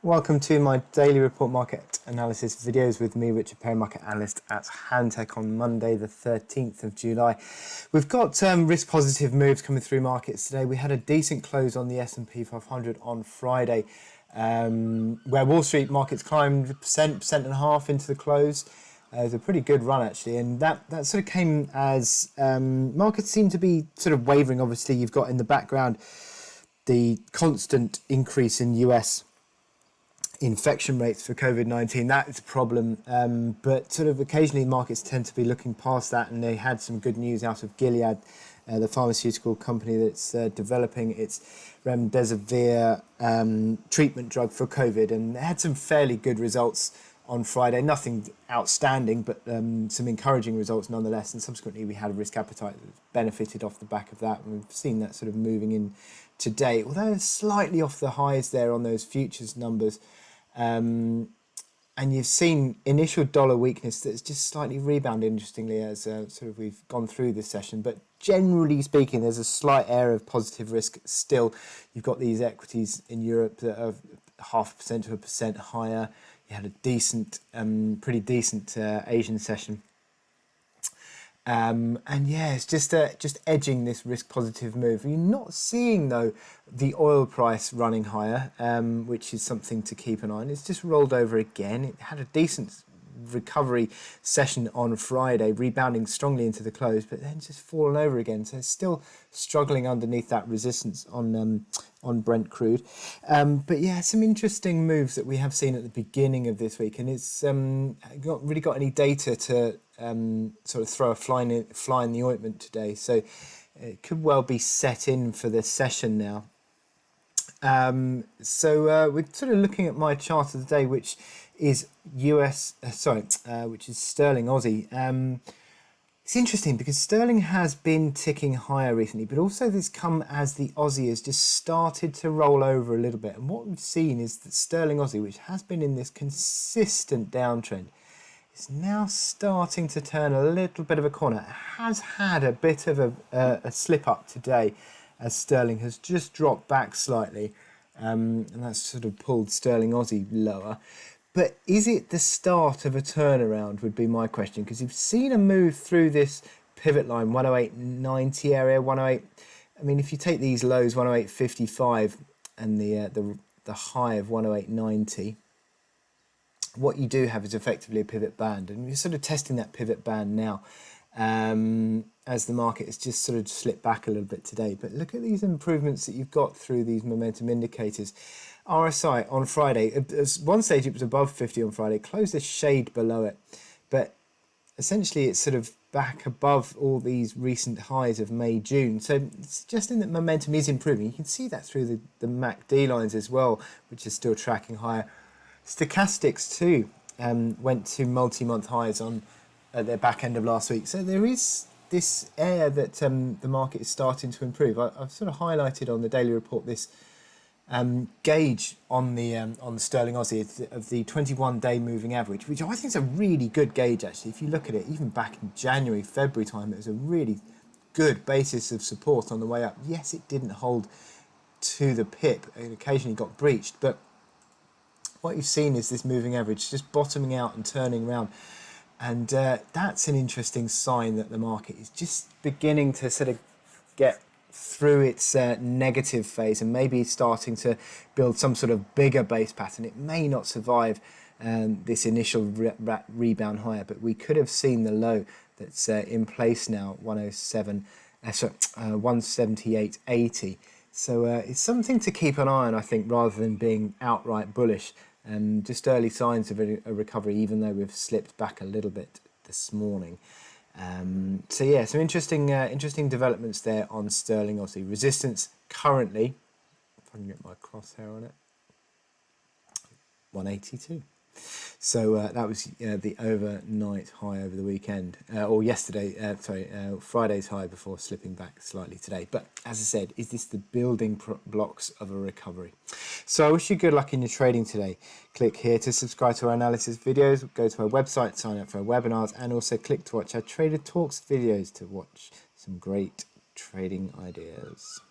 Welcome to my daily report market analysis videos with me, Richard Perry, market analyst at Hantec on Monday, the 13th of July. We've got risk positive moves coming through markets today. We had a decent close on the S&P 500 on Friday, where Wall Street markets climbed 1.5% into the close. It was a pretty good run actually, and that sort of came as markets seem to be sort of wavering. Obviously, you've got in the background the constant increase in US infection rates for COVID-19. That is a problem, but sort of occasionally markets tend to be looking past that, and they had some good news out of Gilead, the pharmaceutical company that's developing its remdesivir treatment drug for COVID, and they had some fairly good results on Friday. Nothing outstanding, but some encouraging results nonetheless, and subsequently we had a risk appetite that benefited off the back of that, and we've seen that sort of moving in today, although it's slightly off the highs there on those futures numbers. And you've seen initial dollar weakness that's just slightly rebounded, interestingly, as sort of we've gone through this session. But generally speaking, there's a slight air of positive risk still. You've got these equities in Europe that are 0.5% to 1% higher. You had a decent, pretty decent Asian session. And yeah, it's just edging this risk positive move. You're not seeing though the oil price running higher, which is something to keep an eye on. It's just rolled over again. It had a decent recovery session on Friday, rebounding strongly into the close, but then just fallen over again. So it's still struggling underneath that resistance on Brent crude. But yeah, some interesting moves that we have seen at the beginning of this week, and it's not really got any data to sort of throw a fly in the ointment today. So it could well be set in for the session now. So we're sort of looking at my chart of the day, which is which is sterling Aussie. It's interesting because sterling has been ticking higher recently, but also this come as the Aussie has just started to roll over a little bit. And what we've seen is that sterling Aussie, which has been in this consistent downtrend, is now starting to turn a little bit of a corner. It has had a bit of a slip up today, as sterling has just dropped back slightly, and that's sort of pulled sterling Aussie lower. But is it the start of a turnaround would be my question, because you've seen a move through this pivot line, 108.90 area, 108. I mean, if you take these lows, 108.55 and the high of 108.90, what you do have is effectively a pivot band, and you're sort of testing that pivot band now, as the market has just sort of slipped back a little bit today. But look at these improvements that you've got through these momentum indicators. RSI on Friday, at one stage it was above 50 on Friday, closed a shade below it, but essentially it's sort of back above all these recent highs of May, June. So it's suggesting that momentum is improving. You can see that through the MACD lines as well, which is still tracking higher. Stochastics too went to multi-month highs at their back end of last week. So there is this air that the market is starting to improve. I've sort of highlighted on the daily report this gauge on the sterling Aussie of the 21-day moving average, which I think is a really good gauge actually. If you look at it, even back in January, February time, it was a really good basis of support on the way up. Yes, it didn't hold to the pip, it occasionally got breached, but what you've seen is this moving average just bottoming out and turning around, and that's an interesting sign that the market is just beginning to sort of get through its negative phase and maybe starting to build some sort of bigger base pattern. It may not survive this initial rebound higher, but we could have seen the low that's in place now, 178.80. So it's something to keep an eye on, I think, rather than being outright bullish. Just early signs of a recovery, even though we've slipped back a little bit this morning. So yeah, some interesting developments there on sterling Aussie. Resistance currently, if I can get my crosshair on it, 182. So that was the overnight high over the weekend, or yesterday, Friday's high before slipping back slightly today. But as I said, is this the building blocks of a recovery? So I wish you good luck in your trading today. Click here to subscribe to our analysis videos, go to our website, sign up for our webinars, and also click to watch our Trader Talks videos to watch some great trading ideas.